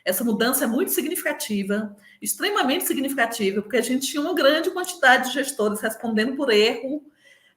Essa mudança é muito significativa, extremamente significativa, porque a gente tinha uma grande quantidade de gestores respondendo por erro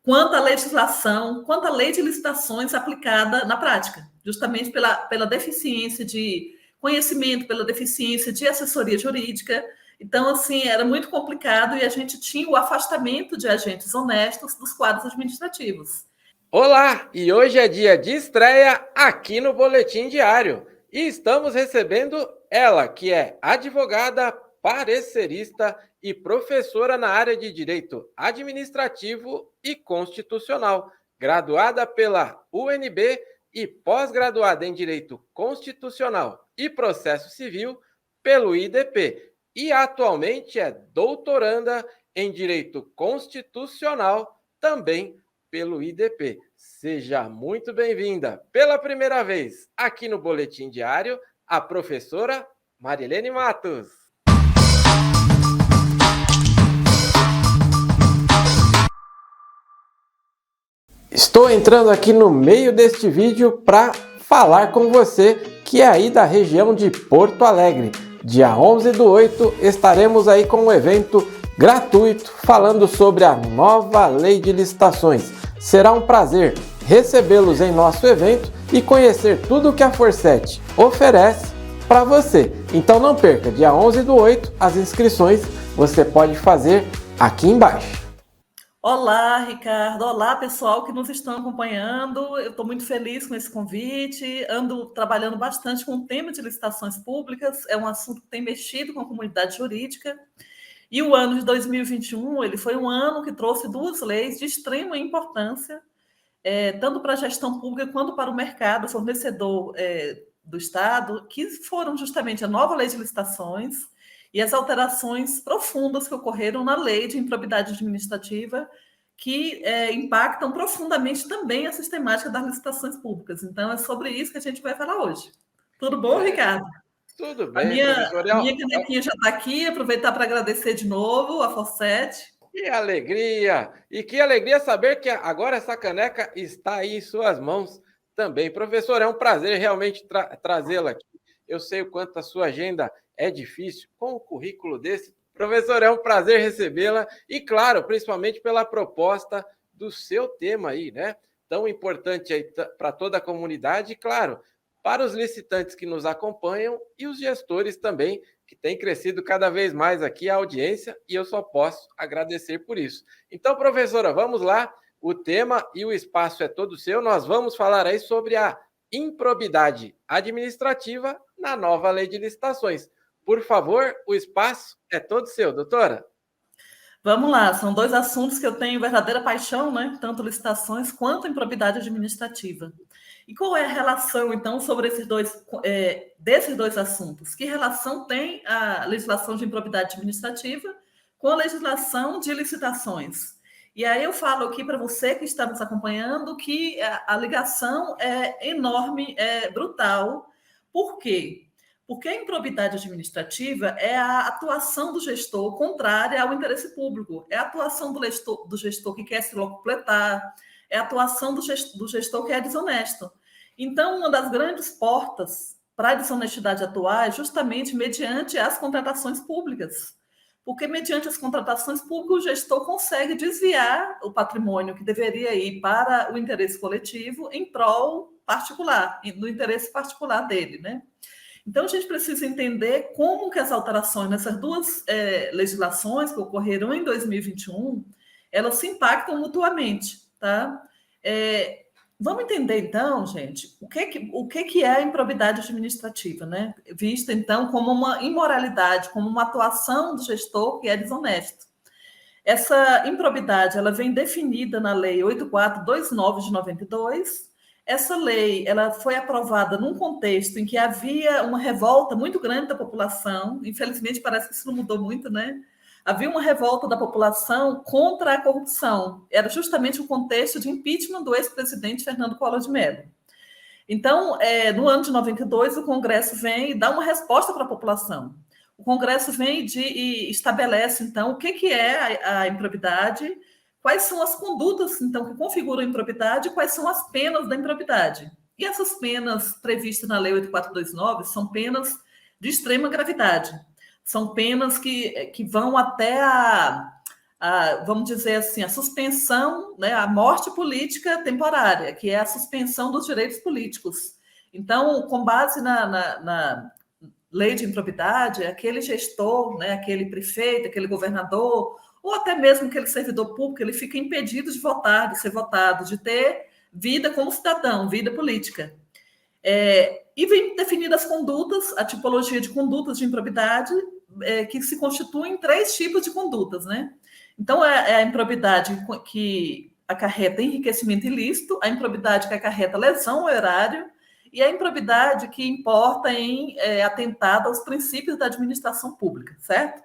quanto à legislação, quanto à lei de licitações aplicada na prática, justamente pela deficiência de conhecimento, pela deficiência de assessoria jurídica. Então, assim, era muito complicado e a gente tinha o afastamento de agentes honestos dos quadros administrativos. Olá, e hoje é dia de estreia aqui no Boletim Diário. E estamos recebendo ela, que é advogada, parecerista e professora na área de Direito Administrativo e Constitucional, graduada pela UNB e pós-graduada em Direito Constitucional e Processo Civil pelo IDP. E atualmente é doutoranda em Direito Constitucional também pelo IDP. Seja muito bem-vinda pela primeira vez aqui no Boletim Diário, a professora Marilene Matos. Estou entrando aqui no meio deste vídeo para falar com você que é aí da região de Porto Alegre. Dia 11/8 estaremos aí com um evento gratuito falando sobre a nova lei de licitações. Será um prazer recebê-los em nosso evento e conhecer tudo o que a Forset oferece para você. Então não perca, dia 11/8, as inscrições você pode fazer aqui embaixo. Olá, Ricardo. Olá, pessoal que nos estão acompanhando. Eu estou muito feliz com esse convite. Ando trabalhando bastante com o tema de licitações públicas. É um assunto que tem mexido com a comunidade jurídica. E o ano de 2021, ele foi um ano que trouxe duas leis de extrema importância, tanto para a gestão pública quanto para o mercado fornecedor do Estado, que foram justamente a nova lei de licitações e as alterações profundas que ocorreram na lei de improbidade administrativa, que impactam profundamente também a sistemática das licitações públicas. Então, é sobre isso que a gente vai falar hoje. Tudo bom, Ricardo? Tudo bem, professor. A minha canequinha já está aqui, aproveitar para agradecer de novo a Forset. Que alegria! E que alegria saber que agora essa caneca está aí em suas mãos também. Professor, é um prazer realmente trazê-la aqui. Eu sei o quanto a sua agenda é difícil com um currículo desse. Professor, é um prazer recebê-la e, claro, principalmente pela proposta do seu tema aí, né? Tão importante aí para toda a comunidade e, claro, para os licitantes que nos acompanham e os gestores também, que têm crescido cada vez mais aqui a audiência, e eu só posso agradecer por isso. Então, professora, vamos lá. O tema e o espaço é todo seu. Nós vamos falar aí sobre a improbidade administrativa na nova lei de licitações. Por favor, o espaço é todo seu, doutora. Vamos lá, são dois assuntos que eu tenho verdadeira paixão, né? Tanto licitações quanto improbidade administrativa. E qual é a relação, então, sobre desses dois assuntos? Que relação tem a legislação de improbidade administrativa com a legislação de licitações? E aí eu falo aqui para você que está nos acompanhando que a ligação é enorme, é brutal. Por quê? Porque a improbidade administrativa é a atuação do gestor contrária ao interesse público, é a atuação do gestor que quer se locupletar, é a atuação do gestor que é desonesto. Então, uma das grandes portas para a desonestidade atuar é justamente mediante as contratações públicas. Porque, mediante as contratações públicas, o gestor consegue desviar o patrimônio que deveria ir para o interesse coletivo em prol particular, do interesse particular dele, né? Então, a gente precisa entender como que as alterações nessas duas legislações que ocorreram em 2021, elas se impactam mutuamente, tá? Vamos entender, então, gente, o que é a improbidade administrativa, né? Vista, então, como uma imoralidade, como uma atuação do gestor que é desonesto. Essa improbidade, ela vem definida na Lei 8429 de 92. Essa lei, ela foi aprovada num contexto em que havia uma revolta muito grande da população. Infelizmente, parece que isso não mudou muito, né? Havia uma revolta da população contra a corrupção. Era justamente o contexto de impeachment do ex-presidente Fernando Collor de Mello. Então, no ano de 92, o Congresso vem e dá uma resposta para a população. O Congresso vem e estabelece, então, o que é a improbidade, quais são as condutas, então, que configuram a improbidade, quais são as penas da improbidade. E essas penas previstas na Lei 8429 são penas de extrema gravidade. São penas que vão até vamos dizer assim, a suspensão, né, a morte política temporária, que é a suspensão dos direitos políticos. Então, com base na lei de improbidade, aquele gestor, né, aquele prefeito, aquele governador, ou até mesmo aquele servidor público, ele fica impedido de votar, de ser votado, de ter vida como cidadão, vida política. E vem definidas as condutas, a tipologia de condutas de improbidade, que se constituem em 3 tipos de condutas, né? Então, é a improbidade que acarreta enriquecimento ilícito, a improbidade que acarreta lesão ao erário e a improbidade que importa em atentado aos princípios da administração pública, certo?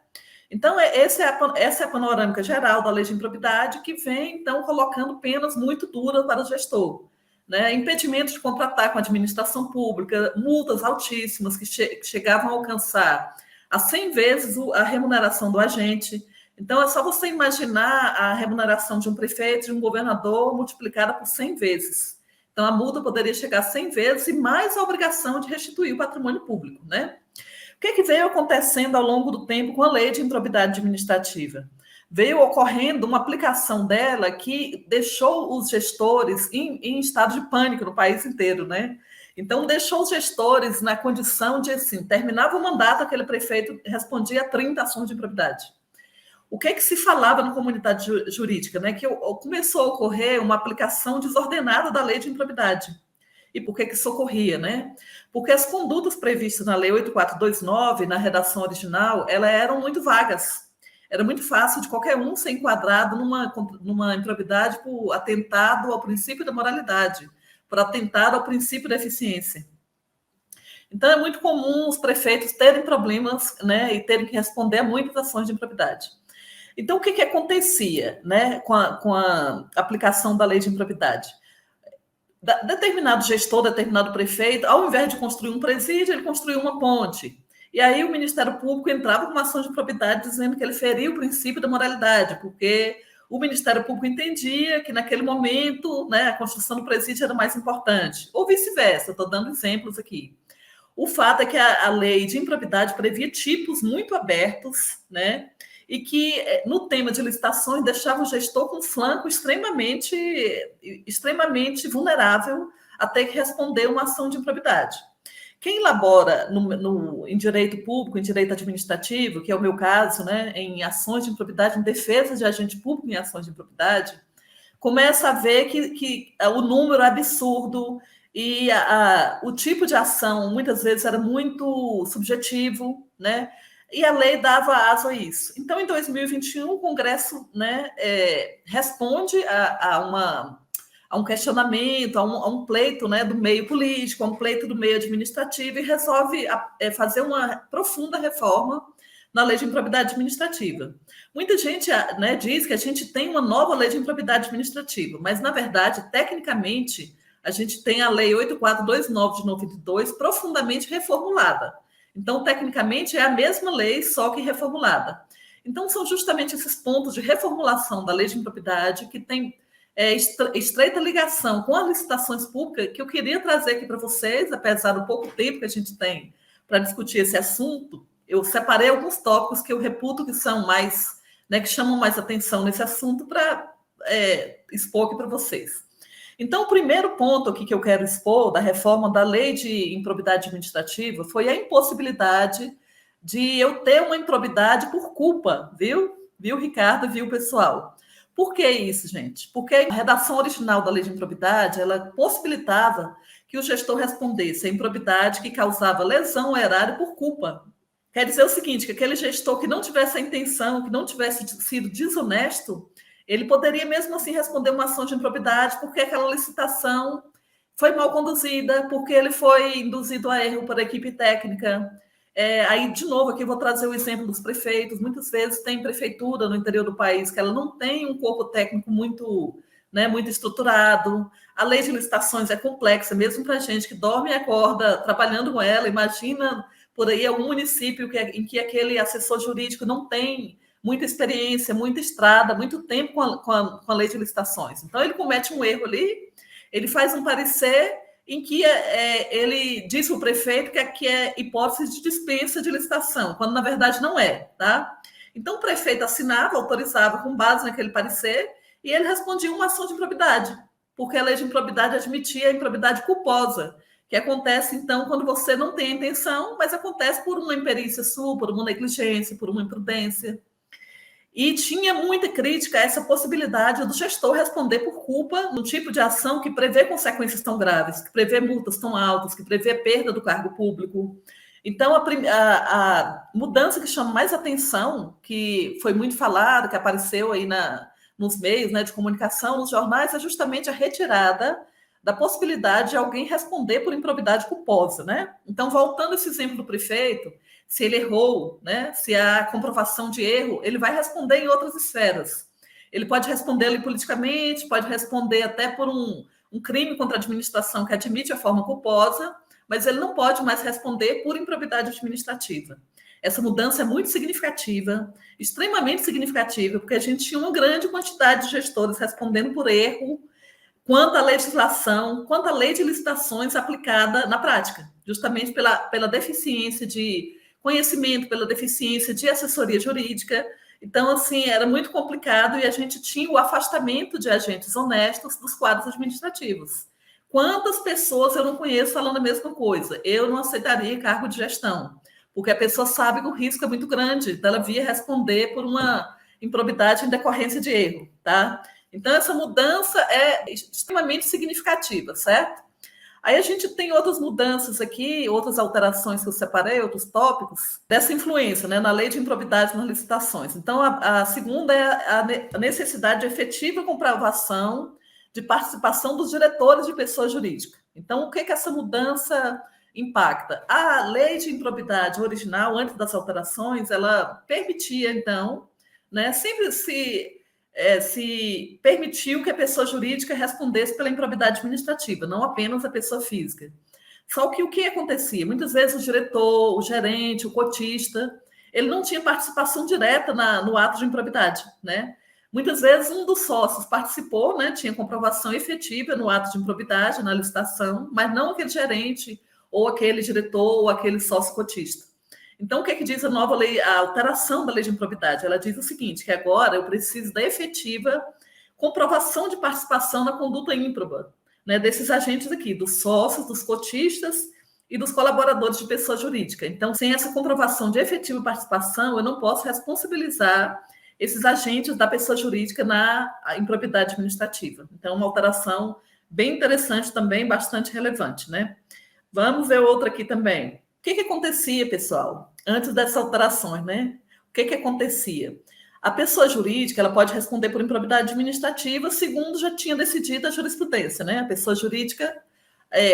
Então, essa é a panorâmica geral da lei de improbidade, que vem, então, colocando penas muito duras para o gestor. Né? Impedimento de contratar com a administração pública, multas altíssimas que chegavam a alcançar a 100 vezes a remuneração do agente. Então, é só você imaginar a remuneração de um prefeito, de um governador, multiplicada por 100 vezes. Então, a multa poderia chegar a 100 vezes e mais a obrigação de restituir o patrimônio público, né? O que veio acontecendo ao longo do tempo com a lei de improbidade administrativa? Veio ocorrendo uma aplicação dela que deixou os gestores em estado de pânico no país inteiro, né? Então, deixou os gestores na condição de, assim, terminava o mandato, aquele prefeito respondia a 30 ações de improbidade. O que se falava na comunidade jurídica, né? Que começou a ocorrer uma aplicação desordenada da lei de improbidade. E por que isso ocorria, né? Porque as condutas previstas na lei 8429, na redação original, elas eram muito vagas. Era muito fácil de qualquer um ser enquadrado numa improbidade por atentado ao princípio da moralidade, por atentado ao princípio da eficiência. Então, é muito comum os prefeitos terem problemas, né, e terem que responder a muitas ações de improbidade. Então, o que acontecia, né, com a aplicação da lei de improbidade? Determinado gestor, determinado prefeito, ao invés de construir um presídio, ele construiu uma ponte. E aí o Ministério Público entrava com uma ação de improbidade dizendo que ele feria o princípio da moralidade, porque o Ministério Público entendia que naquele momento, né, a construção do presídio era mais importante. Ou vice-versa, estou dando exemplos aqui. O fato é que a lei de improbidade previa tipos muito abertos, né? E que, no tema de licitações, deixava o gestor com flanco extremamente vulnerável a ter que responder uma ação de improbidade. Quem elabora em direito público, em direito administrativo, que é o meu caso, né, em ações de improbidade, em defesa de agente público em ações de improbidade, começa a ver que o número é absurdo e o tipo de ação, muitas vezes, era muito subjetivo, né? E a lei dava asa a isso. Então, em 2021, o Congresso, né, responde a um questionamento, a um pleito, né, do meio político, a um pleito do meio administrativo, e resolve fazer uma profunda reforma na lei de improbidade administrativa. Muita gente, né, diz que a gente tem uma nova lei de improbidade administrativa, mas, na verdade, tecnicamente, a gente tem a lei 8429 de 92 profundamente reformulada. Então, tecnicamente, é a mesma lei, só que reformulada. Então, são justamente esses pontos de reformulação da lei de improbidade que tem estreita ligação com as licitações públicas que eu queria trazer aqui para vocês, apesar do pouco tempo que a gente tem para discutir esse assunto. Eu separei alguns tópicos que eu reputo que são mais, né, que chamam mais atenção nesse assunto para expor aqui para vocês. Então, o primeiro ponto aqui que eu quero expor da reforma da lei de improbidade administrativa foi a impossibilidade de eu ter uma improbidade por culpa, viu? Viu, Ricardo? Viu, pessoal? Por que isso, gente? Porque a redação original da lei de improbidade, ela possibilitava que o gestor respondesse a improbidade que causava lesão ao erário por culpa. Quer dizer o seguinte, que aquele gestor que não tivesse a intenção, que não tivesse sido desonesto, ele poderia mesmo assim responder uma ação de improbidade porque aquela licitação foi mal conduzida, porque ele foi induzido a erro por equipe técnica. Aí, de novo, aqui eu vou trazer o exemplo dos prefeitos. Muitas vezes tem prefeitura no interior do país que ela não tem um corpo técnico muito, né, muito estruturado. A lei de licitações é complexa, mesmo para a gente que dorme e acorda trabalhando com ela. Imagina por aí algum município em que aquele assessor jurídico não tem muita experiência, muita estrada, muito tempo com a lei de licitações. Então, ele comete um erro ali, ele faz um parecer em que ele disse ao prefeito que é hipótese de dispensa de licitação, quando na verdade não é, tá? Então o prefeito assinava, autorizava com base naquele parecer, e ele respondia uma ação de improbidade, porque a lei de improbidade admitia a improbidade culposa, que acontece, então, quando você não tem a intenção, mas acontece por uma imperícia sua, por uma negligência, por uma imprudência. E tinha muita crítica a essa possibilidade do gestor responder por culpa no tipo de ação que prevê consequências tão graves, que prevê multas tão altas, que prevê perda do cargo público. Então, a mudança que chama mais atenção, que foi muito falada, que apareceu aí nos meios, né, de comunicação, nos jornais, é justamente a retirada da possibilidade de alguém responder por improbidade culposa, né? Então, voltando a esse exemplo do prefeito, se ele errou, né? Se há comprovação de erro, ele vai responder em outras esferas. Ele pode responder ali politicamente, pode responder até por um crime contra a administração que admite a forma culposa, mas ele não pode mais responder por improbidade administrativa. Essa mudança é muito significativa, extremamente significativa, porque a gente tinha uma grande quantidade de gestores respondendo por erro, quanto à legislação, quanto à lei de licitações aplicada na prática, justamente pela deficiência de conhecimento, pela deficiência de assessoria jurídica. Então, assim, era muito complicado e a gente tinha o afastamento de agentes honestos dos quadros administrativos. Quantas pessoas eu não conheço falando a mesma coisa? Eu não aceitaria cargo de gestão, porque a pessoa sabe que o risco é muito grande dela vir responder por uma improbidade em decorrência de erro, tá? Então, essa mudança é extremamente significativa, certo? Aí a gente tem outras mudanças aqui, outras alterações que eu separei, outros tópicos, dessa influência, né, na lei de improbidade nas licitações. Então, a segunda é a necessidade de efetiva comprovação de participação dos diretores de pessoa jurídica. Então, o que essa mudança impacta? A lei de improbidade original, antes das alterações, ela permitia, então, né, sempre se permitiu que a pessoa jurídica respondesse pela improbidade administrativa, não apenas a pessoa física. Só que o que acontecia? Muitas vezes o diretor, o gerente, o cotista, ele não tinha participação direta no ato de improbidade, né? Muitas vezes um dos sócios participou, né? Tinha comprovação efetiva no ato de improbidade, na licitação, mas não aquele gerente, ou aquele diretor, ou aquele sócio cotista. Então, o que diz a nova lei, a alteração da lei de improbidade? Ela diz o seguinte, que agora eu preciso da efetiva comprovação de participação na conduta ímproba, né, desses agentes aqui, dos sócios, dos cotistas e dos colaboradores de pessoa jurídica. Então, sem essa comprovação de efetiva participação, eu não posso responsabilizar esses agentes da pessoa jurídica na improbidade administrativa. Então, uma alteração bem interessante também, bastante relevante, né? Vamos ver outra aqui também. O que acontecia, pessoal, antes dessas alterações, né? O que acontecia? A pessoa jurídica, ela pode responder por improbidade administrativa, segundo já tinha decidido a jurisprudência, né? A pessoa jurídica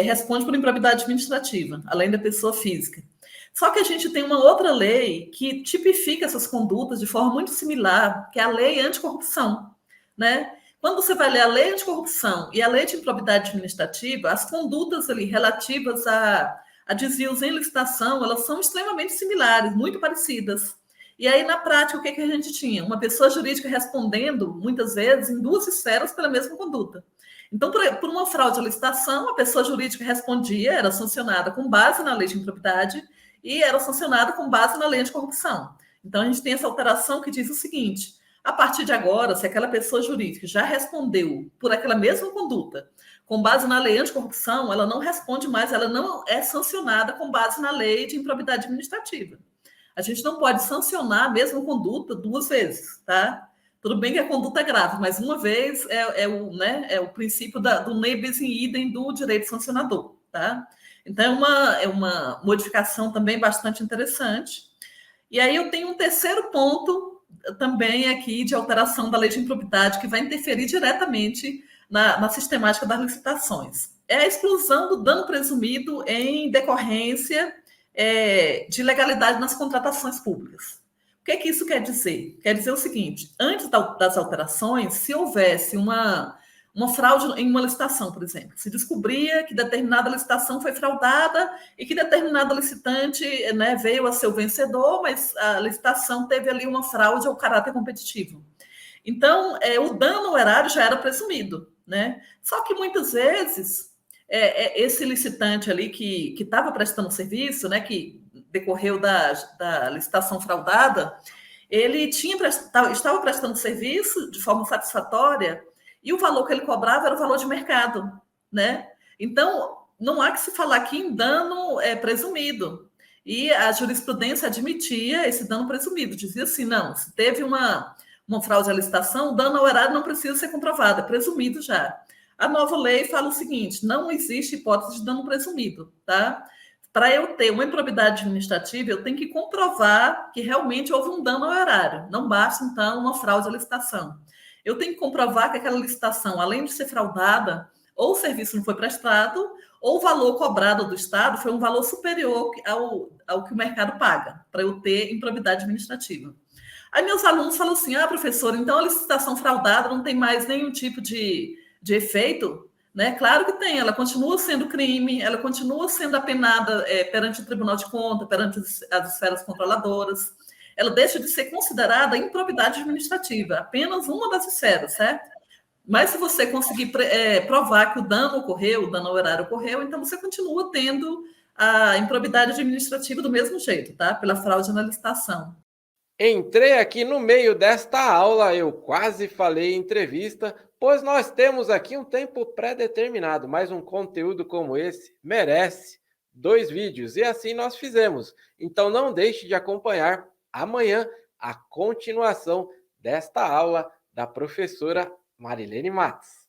responde por improbidade administrativa, além da pessoa física. Só que a gente tem uma outra lei que tipifica essas condutas de forma muito similar, que é a lei anticorrupção, né? Quando você vai ler a lei anticorrupção e a lei de improbidade administrativa, as condutas ali relativas a desvios em licitação, elas são extremamente similares, muito parecidas. E aí, na prática, o que a gente tinha? Uma pessoa jurídica respondendo, muitas vezes, em duas esferas pela mesma conduta. Então, por uma fraude à licitação, a pessoa jurídica respondia, era sancionada com base na lei de improbidade e era sancionada com base na lei anticorrupção. Então, a gente tem essa alteração que diz o seguinte: a partir de agora, se aquela pessoa jurídica já respondeu por aquela mesma conduta, com base na lei anticorrupção, ela não responde mais, ela não é sancionada com base na lei de improbidade administrativa. A gente não pode sancionar a mesma conduta duas vezes, tá? Tudo bem que a conduta é grave, mas uma vez é o princípio do ne bis in idem do direito sancionador, tá? Então, é uma modificação também bastante interessante. E aí eu tenho um terceiro ponto também aqui de alteração da lei de improbidade que vai interferir diretamente na sistemática das licitações. É a exclusão do dano presumido em decorrência de legalidade nas contratações públicas. O que isso quer dizer? Quer dizer o seguinte: antes das alterações, se houvesse uma fraude em uma licitação, por exemplo, se descobria que determinada licitação foi fraudada e que determinado licitante, né, veio a ser o vencedor, mas a licitação teve ali uma fraude ao caráter competitivo. Então, o dano ao erário já era presumido, né? Só que muitas vezes esse licitante ali que estava prestando serviço, né, que decorreu da licitação fraudada, ele estava prestando serviço de forma satisfatória e o valor que ele cobrava era o valor de mercado, né? Então, não há que se falar aqui em dano presumido. E a jurisprudência admitia esse dano presumido, dizia assim, não, se teve uma fraude à licitação, o dano ao erário não precisa ser comprovado, é presumido já. A nova lei fala o seguinte, não existe hipótese de dano presumido, tá? Para eu ter uma improbidade administrativa, eu tenho que comprovar que realmente houve um dano ao erário. Não basta, então, uma fraude à licitação. Eu tenho que comprovar que aquela licitação, além de ser fraudada, ou o serviço não foi prestado, ou o valor cobrado do Estado foi um valor superior ao que o mercado paga, para eu ter improbidade administrativa. Aí meus alunos falam assim, professor, então a licitação fraudada não tem mais nenhum tipo de efeito? Né? Claro que tem, ela continua sendo crime, ela continua sendo apenada perante o Tribunal de Contas, perante as esferas controladoras. Ela deixa de ser considerada improbidade administrativa, apenas uma das esferas, certo? Mas se você conseguir provar que o dano ocorreu, o dano ao erário ocorreu, então você continua tendo a improbidade administrativa do mesmo jeito, tá? Pela fraude na licitação. Entrei aqui no meio desta aula, eu quase falei em entrevista, pois nós temos aqui um tempo pré-determinado, mas um conteúdo como esse merece 2 vídeos, e assim nós fizemos. Então não deixe de acompanhar amanhã a continuação desta aula da professora Marilene Matos.